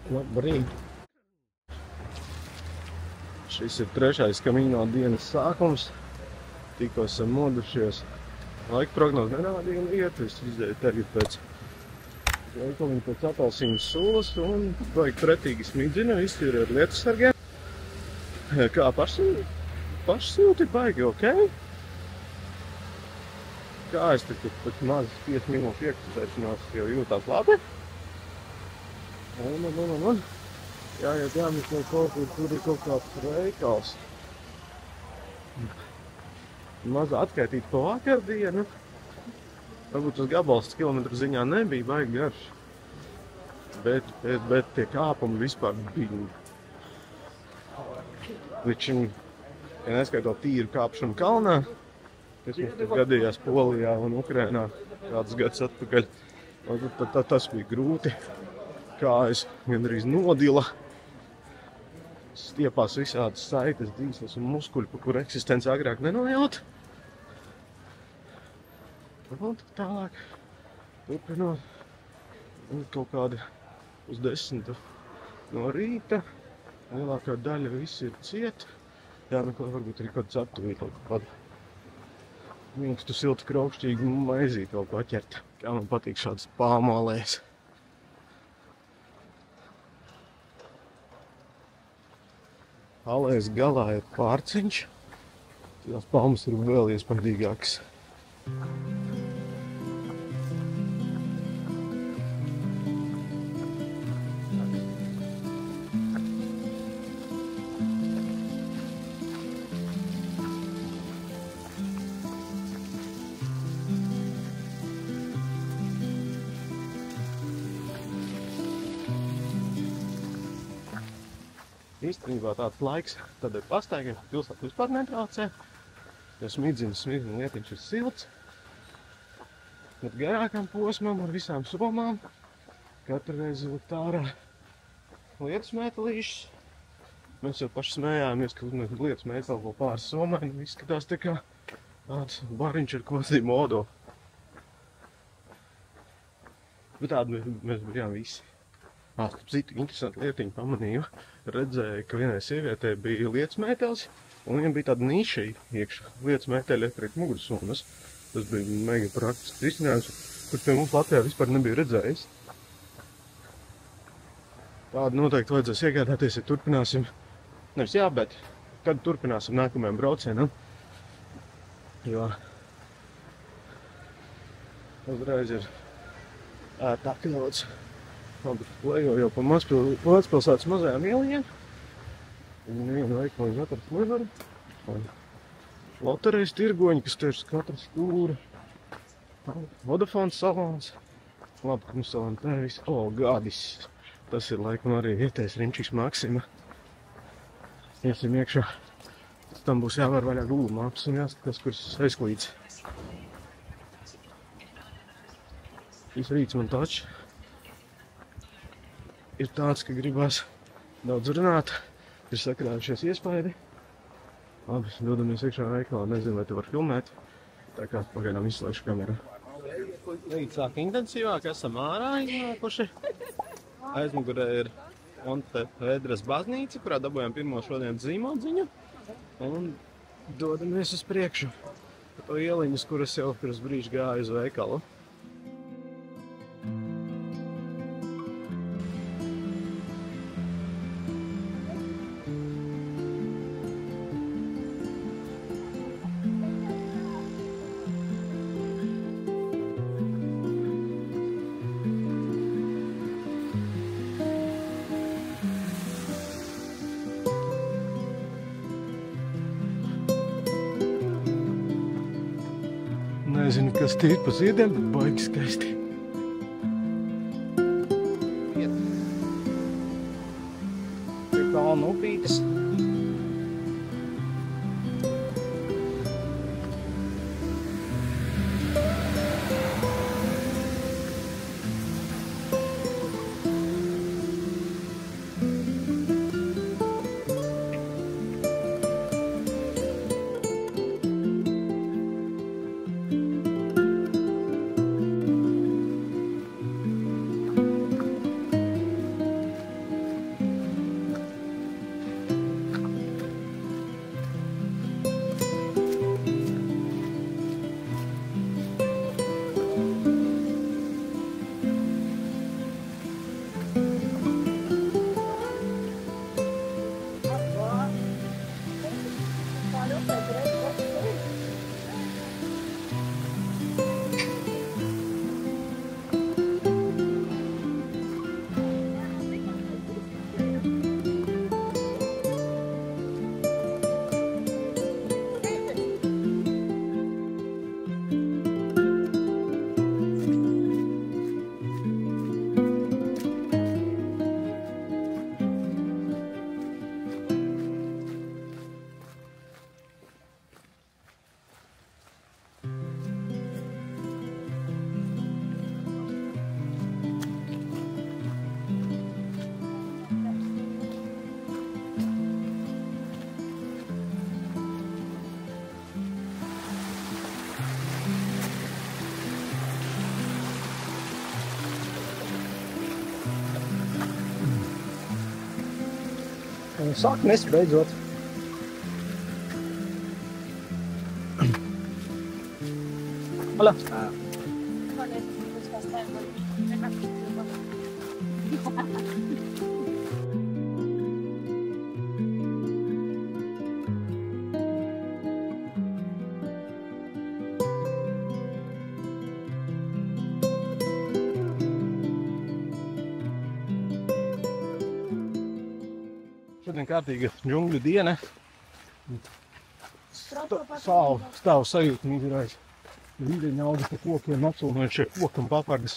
Labrīt! Šis ir trešais Camino dienas sākums. Tikko esam modušies. Laika prognoze nerādīja un iet. Es izēju tagad pēc veikaliņa pēc apelsīnu sulas un vajag pretīgi smidzina, iztīri ar lietusargiem. Kā pašsūti baigi, ok? Kā es tad pēc mazas 5 minūšu iekustēšanās jau jūtās labi? Un. Jāiet jāmeklē kaut kur, tur ir kaut kāds veikals. Mazā atskaitīt pa vakardienu. Varbūt tas gabals kilometru ziņā nebija baigi garš. Bet tie kāpumi vispār bija. Līdz šim, ja neskaitot tīru kāpšanu kalnā, kas mums gadījās Polijā un Ukrainā kādus gadus atpakaļ, tas bija grūti. Kājas gandrīz nodila. Stiepās visādas saites, dīslas un muskuļi, pa kuru eksistenci agrāk nenojauta. Un tālāk turpinot. Un kaut kāda uz 10 no rīta. Lielākā daļa visi ir cieti. Jāmeklē varbūt arī kāds aptuvīt kaut kādu mīkstu, siltu, kraukšķīgu maizīt vēl paķert. Kā man patīk šādas pāmolēs. Alēs galā ir pārciņš. Tās palmas ir vēl iespaidīgākas. Īstenībā tāds laiks, tad ir pastaigā, pilsētu vispār netraucē, jo smidzina lietiņš ir silts. Bet garākam posmam ar visām somām katru reizi likt ārā lietus mētelīšus. Mēs jau paši smējāmies, ka lietus mēteli vēl pāris somai, un izskatās tā kā tāds bariņš ar kostīm modo. Bet tādi mēs bijām visi. Starp citu, interesanti lietiņu pamanīju. Redzēju, ka vienai sievietei bija lietusmētelis, un viņam bija tāda niša iekšā. Lietusmēteļi iekrit mugursomas. Tas bija mega praktisks risinājums, kurš pie mums Latvijā vispār nebija redzējis. Tādu noteikti vajadzēs iegādāties, ja turpināsim. Nevis jā, bet kad turpināsim nākamajam braucienam. Jo uzreiz ir ērtāk daudz. Lejo jau pa mazpilsētas mazajām ieliņām. Vienu veikaliņu atrast nevaru. Loterejas tirgoņi, kas te ir katra stūra. Vodafone salons. Labi, ka mums salon te viss. Gadis. Tas ir laikam arī vietējais Rimčiks Maksima. Iesim iekšā. Tam būs jāvar vaļā Google Maps un jāskatās, kuras aizklīdz. Šis rīts man taču ir tāds, ka gribās daudz runāt, ir sakrājušies iespaidi. Labi, dodamies iekšā veikalā, nezinu, vai tu var filmēt, tā kā pagaidām izslēgšu kameru. Rīt sāk intensīvāk, esam ārā iznākuši. Aizmugurē ir Monte Vēdras baznīca, kurā dabūjām pirmo šodienas zīmodziņu. Un dodamies uz priekšu pa to ieliņas, kuras jau pirms brīža gāja uz veikalu. Nezinu, kas tie ir pa ziediem, bet baigi skaisti. Pie kalnu upītes. Saknes beidzot. Hola. Šodien kārtīga džungļu diena. Stāv sajūta mīzirājas. Vīdeņa auga pa kokiem, apsulnojušie koki un papardes.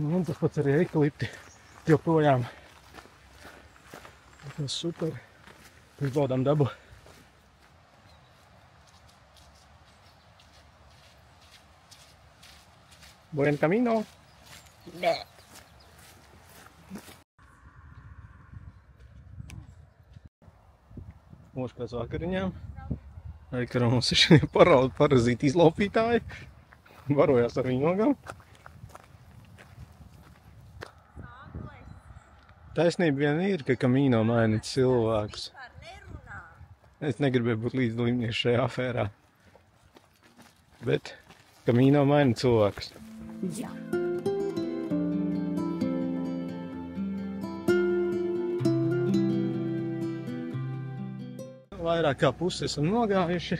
Un tas pats arī eikalipti joprojām. Tas super. Izbaudām dabu. Buen camino. Mūs pēc vakariņām. Aikara mums ir šie parazīti izlaupītāji. Varojās ar viņu nogam. Taisnība vien ir, ka Camino maina cilvēkus. Es negribēju būt līdzdalībnieks šajā afērā. Bet Camino maina cilvēkus. Jā. Vairāk kā pusi esam nogājuši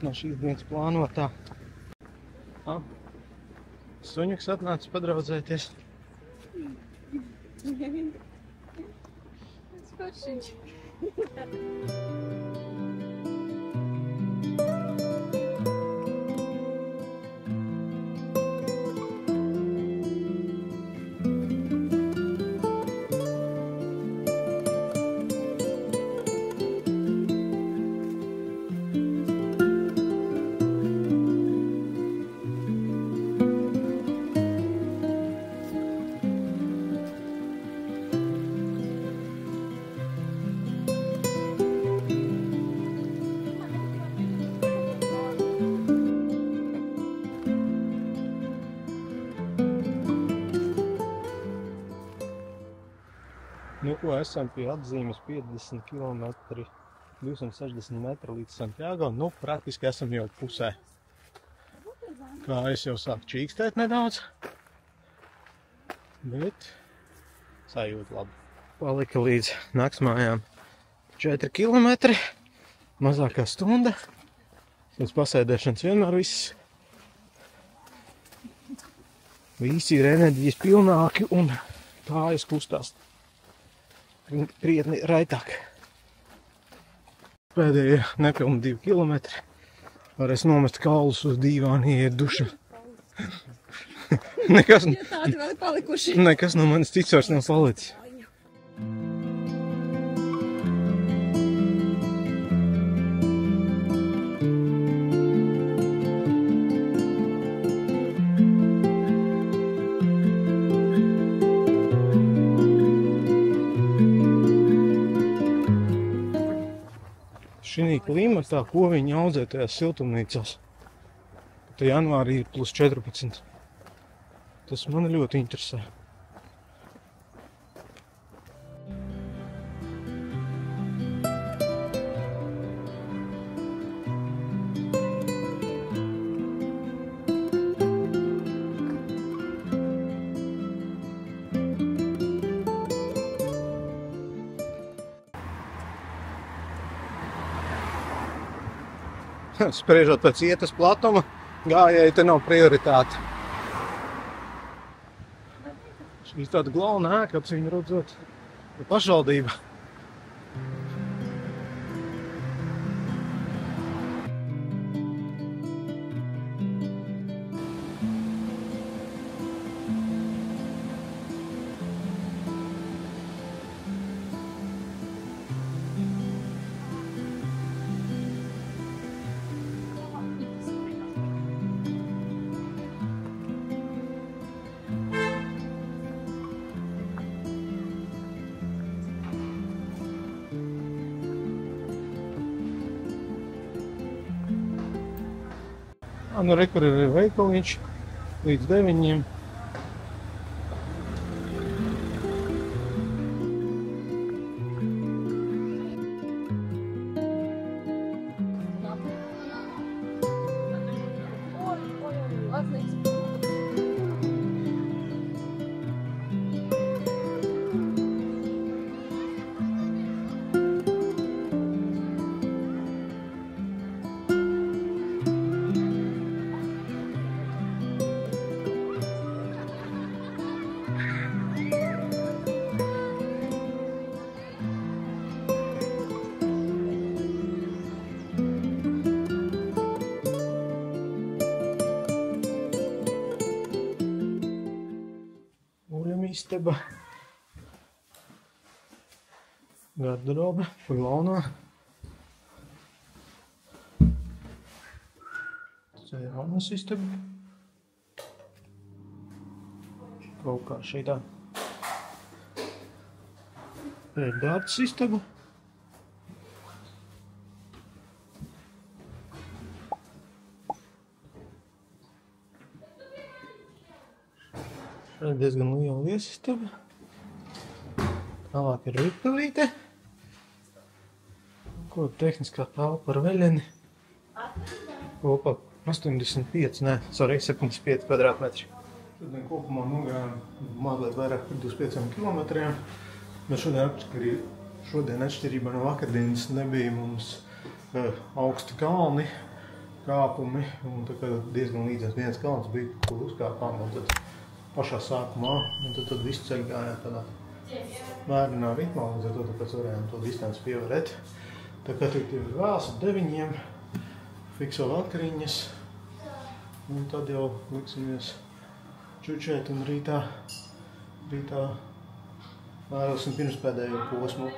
no šīs dienas plānotā. Suņuks atnācis padraudzēties. Skočiņš. Nu ko, esam pie atzīmes 50 km, 260 metri līdz Santiago. Nu, praktiski esam jau pusē. Kā es jau sāku čīkstēt nedaudz. Bet sajūta labi. Palika līdz naktsmājām 4 km, mazākā stunda. Pēc pasēdēšanas vienmēr visi ir enerģijas pilnāki un kājas kustās krietni raitāk. Pēdējie nepilni 2 km. Varēs nomest kaulus uz dīvānu, ieiet duša. Tādi vēl palikuši. Nekas no manis cits vairs nav palicis. Šī klimatā, ko viņi audzē tajās siltumnīcās. Te janvārī ir plus 14. Tas man ļoti interesē. Spriežot pēc ietas platuma, gājēji te nav prioritāte. Šī tāda glauna ēka, ap viņu redzot, pašvaldība. Nu, re, kur ir veikaliņš līdz 9. istaba. Garderobe, pagalonā. Tas ir jaunas istaba. Kaut kā šitā. Ir dārts istaba. Šeit diezgan liela viesistaba. Tālāk ir virtuvīte. Ko tehniskā telpa ar veļeni. Kopā 75 kvadrātmetri. Šodien kopumā nogājām mazliet vairāk par 25 kilometriem. Bet šodien atšķirībā no vakardienas nebija mums augsti kalni, kāpumi. Un tā kā diezgan līdzens viens kalns bija, kur uzkāpām. Un tad pašā sākumā, un tad visu ceļu gājām tādā mērenā ritmā, līdz ar to tāpēc varējām to distanci pievarēt. Tā kā tik ir vēls ar 9, fikso vakariņas, un tad jau liksimies čučēt un rītā vērosim pirms pēdējo posmu.